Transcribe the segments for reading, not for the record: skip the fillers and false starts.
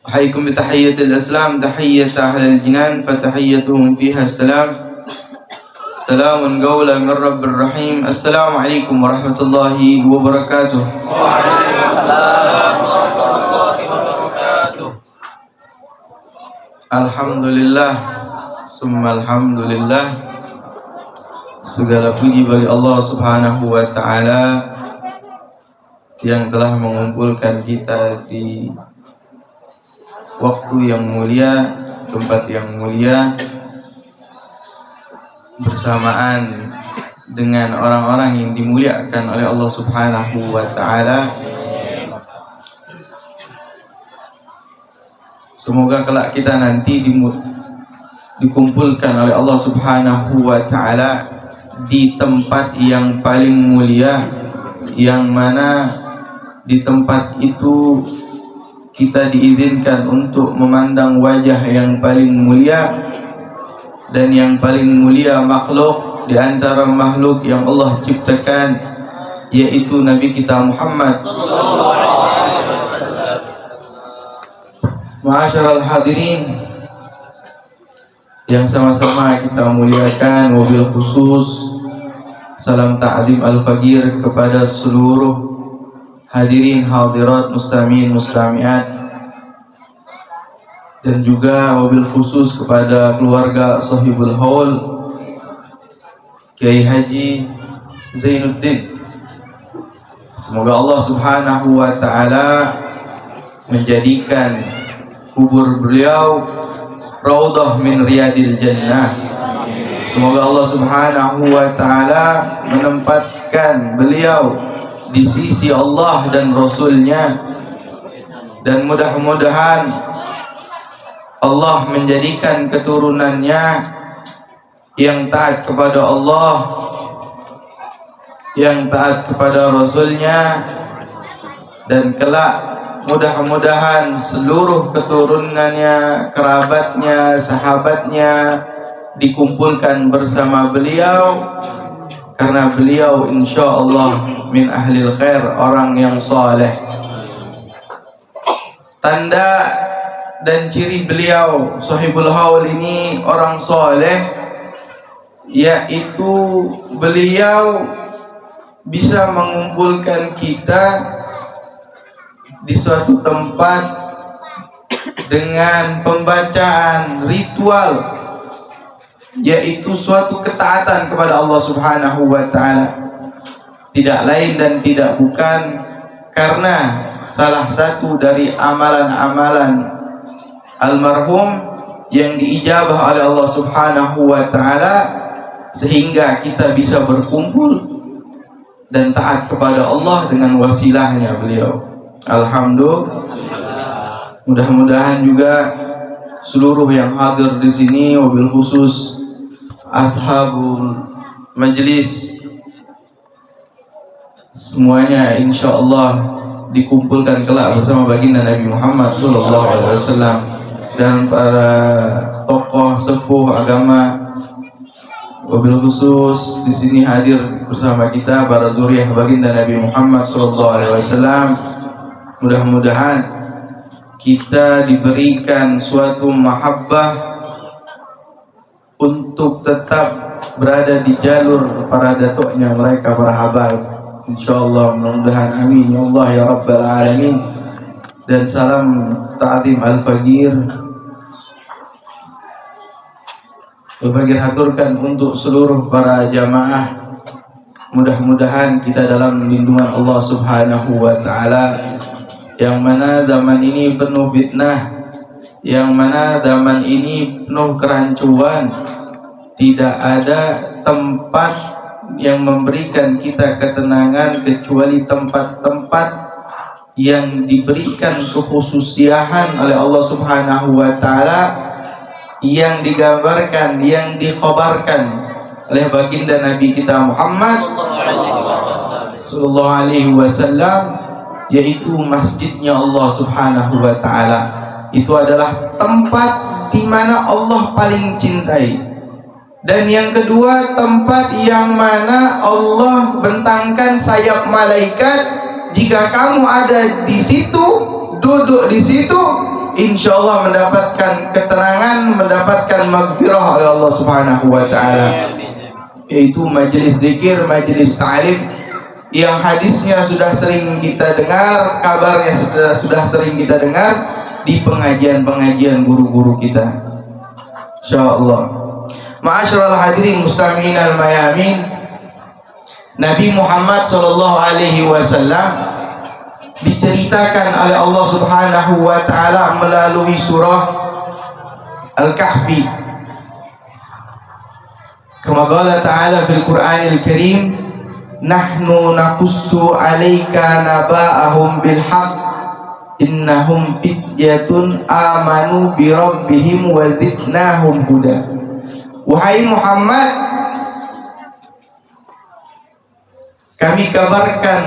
أحييكم بتحية الإسلام تحية أهل الجنان فتحيتهم فيها السلام. سلام قولا من رب الرحيم. السلام عليكم ورحمة الله وبركاته. وعليكم السلام ورحمة الله وبركاته. Alhamdulillah, summa alhamdulillah. Segala puji bagi Allah Subhanahu wa Ta'ala yang telah mengumpulkan kita di waktu yang mulia, tempat yang mulia, bersamaan dengan orang-orang yang dimuliakan oleh Allah Subhanahu wa Ta'ala. Semoga kelak kita nanti dikumpulkan oleh Allah Subhanahu wa Ta'ala di tempat yang paling mulia, yang mana di tempat itu kita diizinkan untuk memandang wajah yang paling mulia, dan yang paling mulia makhluk di antara makhluk yang Allah ciptakan, yaitu Nabi kita Muhammad. Ma'asyiral hadirin yang sama-sama kita muliakan, wabil khusus salam ta'zim al-fagir kepada seluruh hadirin hadirat muslimin muslimat, dan juga wabil khusus kepada keluarga sahibul haul Kiai Haji Zainuddin. Semoga Allah Subhanahu wa Ta'ala menjadikan kubur beliau raudhah min riyadil jannah. Semoga Allah Subhanahu wa Ta'ala menempatkan beliau di sisi Allah dan Rasulnya, dan mudah-mudahan Allah menjadikan keturunannya yang taat kepada Allah, yang taat kepada Rasulnya, dan kelak mudah-mudahan seluruh keturunannya, kerabatnya, sahabatnya dikumpulkan bersama beliau, karena beliau insyaallah min ahlil khair, orang yang saleh. Tanda dan ciri beliau sahibul haul ini orang saleh, yaitu beliau bisa mengumpulkan kita di suatu tempat dengan pembacaan ritual, yaitu suatu ketaatan kepada Allah Subhanahu wa Ta'ala. Tidak lain dan tidak bukan karena salah satu dari amalan-amalan almarhum yang diijabah oleh Allah Subhanahu wa Ta'ala, sehingga kita bisa berkumpul dan taat kepada Allah dengan wasilahnya beliau. Alhamdulillah. Mudah-mudahan juga seluruh yang hadir di sini, wabil khusus ashabul majlis, semuanya insyaallah dikumpulkan kelak bersama baginda Nabi Muhammad SAW, dan para tokoh sepuh agama. Wabil khusus di sini hadir bersama kita para zuriyah baginda Nabi Muhammad SAW. Mudah-mudahan kita diberikan suatu mahabbah untuk tetap berada di jalur para datuknya mereka, para habaib. InsyaAllah, mudah-mudahan, amin ya Allah ya Rabbal Alamin. Dan salam ta'zim al-fagir haturkan untuk seluruh para jamaah. Mudah-mudahan kita dalam lindungan Allah Subhanahu wa Ta'ala, yang mana zaman ini penuh fitnah, yang mana zaman ini penuh kerancuan. Tidak ada tempat yang memberikan kita ketenangan kecuali tempat-tempat yang diberikan kekhususiaan oleh Allah Subhanahu wa Ta'ala, yang digambarkan, yang dikhabarkan oleh baginda Nabi kita Muhammad sallallahu alaihi wasallam, yaitu masjidnya Allah Subhanahu wa Ta'ala. Itu adalah tempat di mana Allah paling cintai. Dan yang kedua, tempat yang mana Allah bentangkan sayap malaikat. Jika kamu ada di situ duduk di situ, insya Allah mendapatkan ketenangan, mendapatkan maghfirah oleh Allah Subhanahu wa Ta'ala. Yaitu majelis zikir, majelis ta'lim yang hadisnya sudah sering kita dengar, kabarnya sudah sering kita dengar di pengajian-pengajian guru-guru kita. Insyaallah. Ma'asyiral hadirin mustami'in al-mayamin, Nabi Muhammad sallallahu alaihi wasallam diceritakan oleh Allah Subhanahu wa Ta'ala melalui surah Al-Kahfi. Kama qala ta'ala fil Qur'anil Karim, nahnu naqussu 'alaika naba'ahum bil haqq innahum fityatun amanu bi rabbihim wa zidnahum huda. Wahai Muhammad, kami kabarkan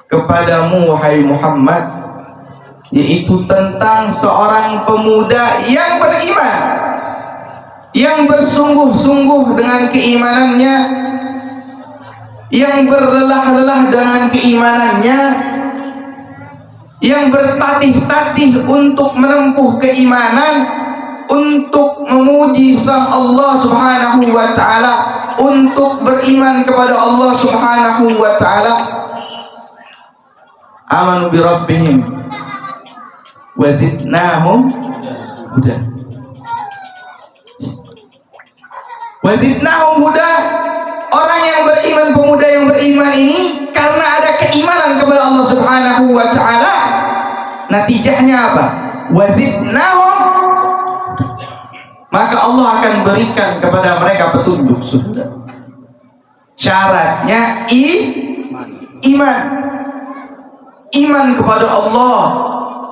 kepadamu wahai Muhammad, yaitu tentang seorang pemuda yang beriman, yang bersungguh-sungguh dengan keimanannya, yang berlelah-lelah dengan keimanannya, yang bertatih-tatih untuk menempuh keimanan, untuk memuji Sang Allah Subhanahu wa Ta'ala, untuk beriman kepada Allah Subhanahu wa Ta'ala. Amanu bi rabbihim wa zidnahum huda. Wa zidnahum huda. Orang yang beriman, pemuda yang beriman ini, karena ada keimanan kepada Allah Subhanahu wa Ta'ala, natijahnya apa? Wa zidnahum, maka Allah akan berikan kepada mereka petunjuk. Sudah. Syaratnya iman. Iman kepada Allah,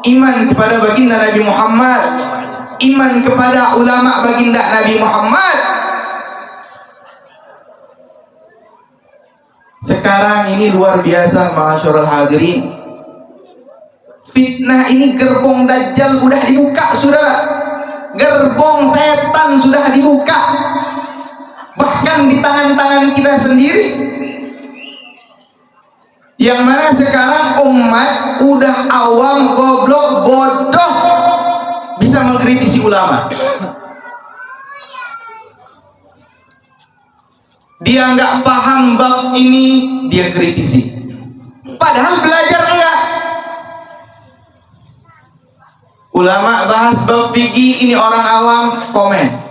iman kepada baginda Nabi Muhammad, iman kepada ulama baginda Nabi Muhammad. Sekarang ini luar biasa, ma'asyiral hadirin. Fitnah ini, gerbong Dajjal sudah dibuka, saudara. Gerbong setan sudah dibuka, bahkan di tangan-tangan kita sendiri. Yang mana sekarang umat udah awam, goblok, bodoh, bisa mengkritisi ulama. Dia nggak paham bab ini, dia kritisi. Padahal belajar enggak. Ulama bahas bab fikih, ini orang awam komen.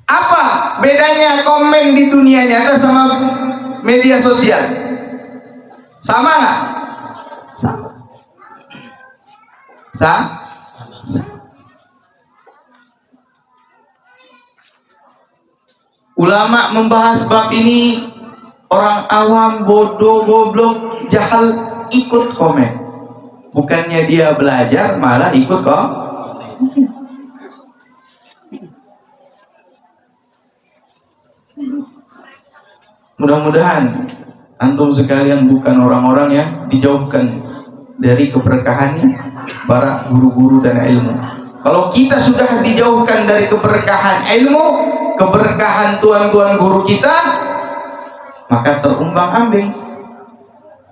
Apa bedanya komen di dunia nyata sama media sosial? Sama nggak? Sama. Ulama membahas bab ini, orang awam, bodoh, goblok, jahal ikut komen. Bukannya dia belajar, malah ikut kok. Mudah-mudahan antum sekalian bukan orang-orang yang dijauhkan dari keberkahannya para guru-guru dan ilmu. Kalau kita sudah dijauhkan dari keberkahan ilmu, keberkahan tuan-tuan guru kita, maka terumbang-ambing.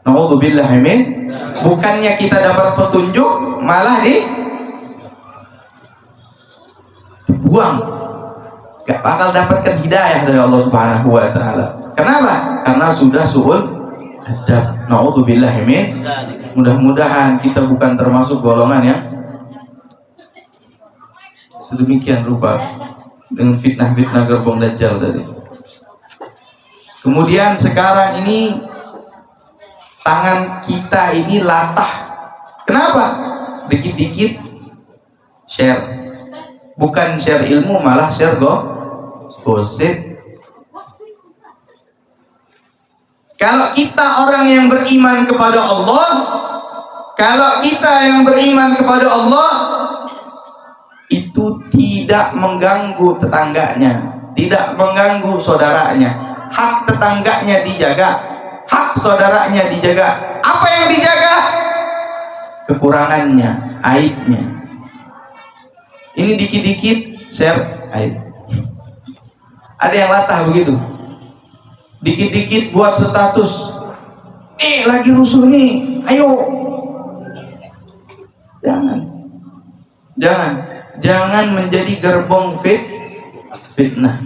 Na'udzubillah min. Bukannya kita dapat petunjuk, malah dibuang. Gak bakal dapatkan hidayah dari Allah Subhanahu wa Ta'ala. Kenapa? Karena sudah su'ul adab. Na'udzubillah min. Mudah-mudahan kita bukan termasuk golongan yang sedemikian rupa dengan fitnah-fitnah gerbong Dajjal tadi. Kemudian sekarang ini tangan kita ini latah. Kenapa? Dikit-dikit share. Bukan share ilmu, malah share gosip. Kalau kita orang yang beriman kepada Allah, kalau kita yang beriman kepada Allah, itu tidak mengganggu tetangganya, tidak mengganggu saudaranya. Hak tetangganya dijaga, hak saudaranya dijaga. Apa yang dijaga? Kekurangannya, aibnya. Ini dikit-dikit share aib. Ada yang latah begitu. Dikit-dikit buat status. Lagi rusuh nih, ayo Jangan menjadi gerbong fitnah.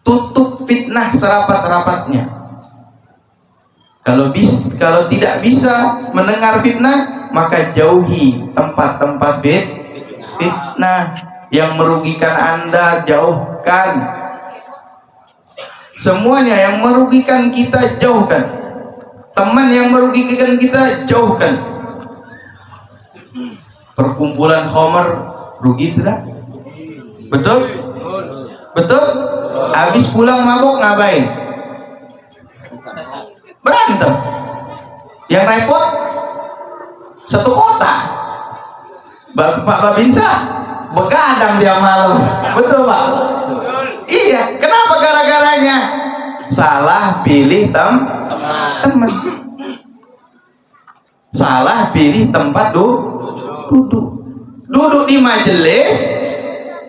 Tutup fitnah serapat-rapatnya. Kalau tidak bisa mendengar fitnah, maka jauhi tempat-tempat fitnah yang merugikan Anda, jauhkan. Semuanya yang merugikan kita, jauhkan. Teman yang merugikan kita, jauhkan. Perkumpulan khamar rugi tidak? Betul? Betul? Habis pulang mabuk ngapain? Berantem. Yang repot satu kota. Pak Babinsa begadang dia malam. Betul Pak? Iya. Kenapa gara-garanya? Salah pilih teman. Salah pilih tempat duduk di majelis.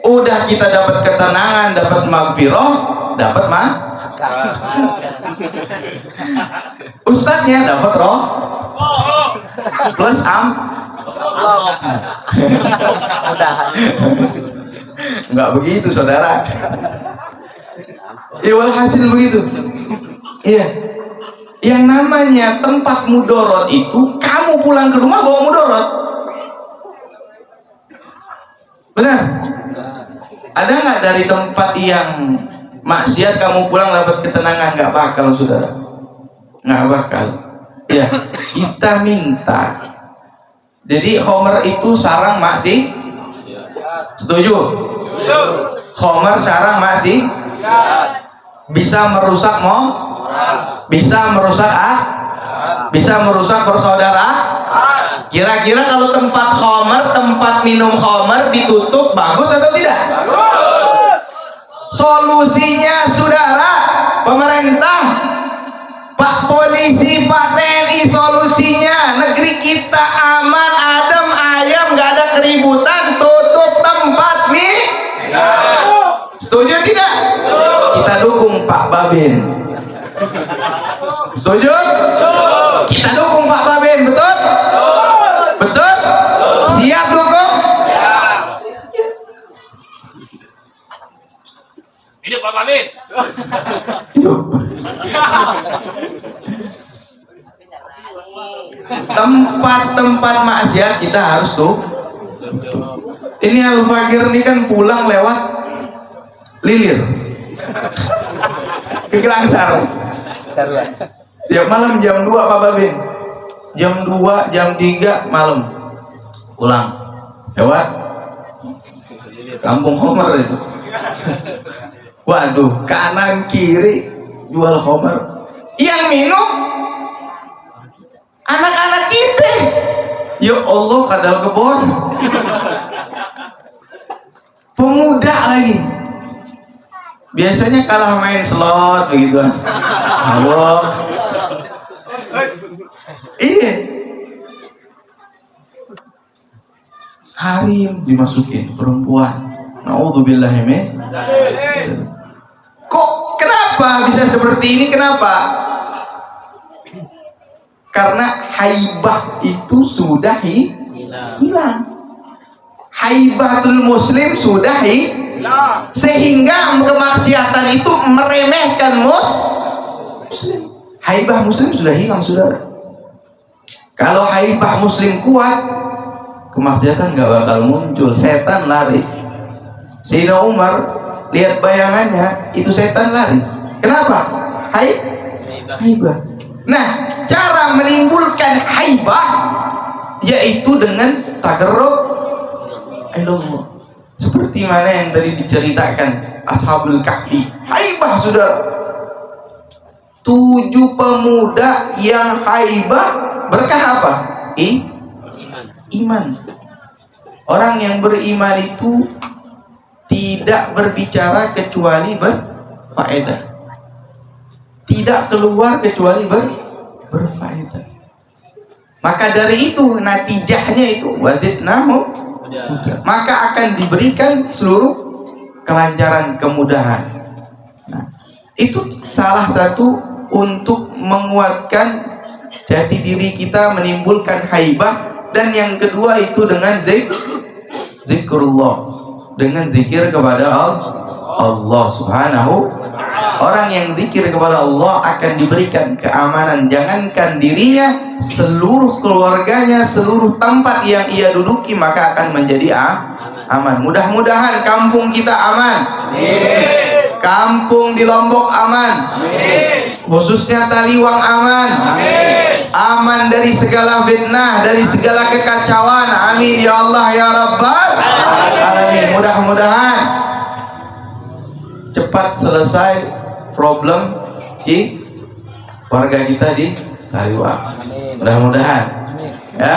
Udah kita dapat ketenangan, dapat maghfirah, dapat Ustadznya dapat roh plus enggak begitu saudara. Ya walhasil begitu. Iya. Yang namanya tempat mudorot itu, kamu pulang ke rumah bawa mudorot. Benar? Ada nggak dari tempat yang maksiat kamu pulang dapat ketenangan? Nggak bakal saudara, nggak bakal. Ya, kita minta. Jadi Homer itu sarang maksiat. Setuju? Homer sarang maksiat. Bisa merusak bisa merusak bersaudara. Kira-kira kalau tempat Homer, tempat minum Homer ditutup, bagus atau tidak? Bagus. Solusinya saudara, pemerintah, Pak Polisi, Pak TNI, solusinya negeri kita aman, adem, ayam, nggak ada keributan, tutup tempat Setuju tidak? Kita dukung Pak Babin. Setuju? Kita dukung Pak Babin, betul? Betul? Siap dukung? Hidup Pak Babin. Hidup. Tempat-tempat maksiat kita harus tuh. Ini Al-Fakir ini kan pulang lewat Lilir ke Gelangsar. Tiap malam jam 2 Pak Babin. Jam 2, jam 3 malam pulang lewat Kampung Homer itu. Waduh, kanan kiri jual Homer. Yang minum anak-anak kita. Ya Allah, kadal kebon. Pemuda lagi. Biasanya kalah main slot begitu. Allah. Iya. Harim dimasukin perempuan. Naudzubillah min. Kok kenapa bisa seperti ini? Kenapa? Karena haibah itu sudah hilang. Haibatul muslim sudah hilang. Sehingga kemaksiatan itu meremehkan muslim. Haibah muslim sudah hilang, saudara. Kalau haibah muslim kuat, kemaksiatan nggak bakal muncul. Setan lari. Sayyidina Umar lihat bayangannya, itu setan lari. Kenapa? Haibah. Nah, cara menimbulkan haibah yaitu dengan tagarrub ilallah. Seperti mana yang tadi diceritakan Ashabul Kahfi. Haibah, saudara. 7 pemuda yang haibah berkah apa? Iman. Orang yang beriman itu tidak berbicara kecuali berfaedah. Tidak keluar kecuali berfaedah. Maka dari itu natijahnya itu wazidnahum, maka akan diberikan seluruh kelancaran, kemudahan. Nah, itu salah satu untuk menguatkan jati diri kita, menimbulkan haibah Dan yang kedua itu dengan zikrullah, dengan zikir kepada Allah Subhanahu. Orang yang zikir kepada Allah akan diberikan keamanan, jangankan dirinya, seluruh keluarganya, seluruh tempat yang ia duduki maka akan menjadi aman. Mudah-mudahan kampung kita aman. Amin. Kampung di Lombok aman. Amin. Khususnya Taliwang aman. Amin. Aman dari segala fitnah, dari segala kekacauan. Amin ya Allah ya Rabbal alamin. Mudah-mudahan cepat selesai problem di warga kita di Taliwang. Mudah-mudahan ya,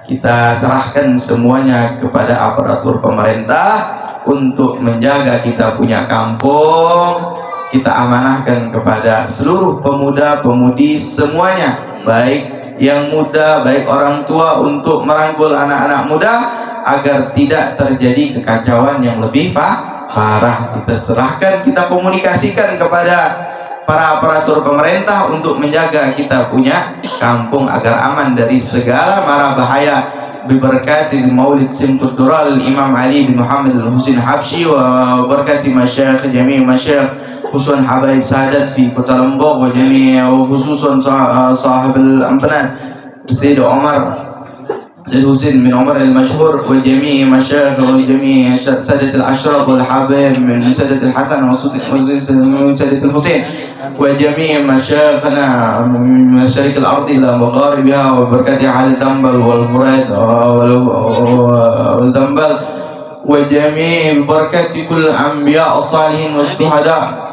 kita serahkan semuanya kepada aparatur pemerintah untuk menjaga kita punya kampung. Kita amanahkan kepada seluruh pemuda-pemudi semuanya, baik yang muda, baik orang tua, untuk merangkul anak-anak muda agar tidak terjadi kekacauan yang lebih parah. Kita serahkan, kita komunikasikan kepada para aparatur pemerintah untuk menjaga kita punya kampung agar aman dari segala mara bahaya. Biberkati Maulid Simtud Dural Imam Ali bin Muhammad Al-Husain Habsyi wa berkati masyayikh jami' masyayikh khususan habaib sadat fi Kota Lombok wa jami' wa khususan sahib al-ampanat Sayyid Umar الحسين من عمر المشهور وجميع مشايخ وجميع سادة الأشراف والحبايب من سادة الحسن ومن سادة الحسين وجميع مشايخنا من مشارق الأرض إلى مغاربها وبركة على الدنبل والمراد والدنبل وجميع بركة كل الأنبياء الصالحين والشهداء.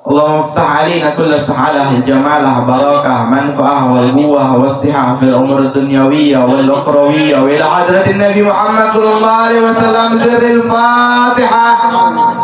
اللهم افتح علينا كل سعادة الجمالة بركة منفعة والقوة والصحة في الأمور الدنيوية والأخروية وإلى حضرة النبي محمد صلى الله عليه وسلم. سر الفاتحة.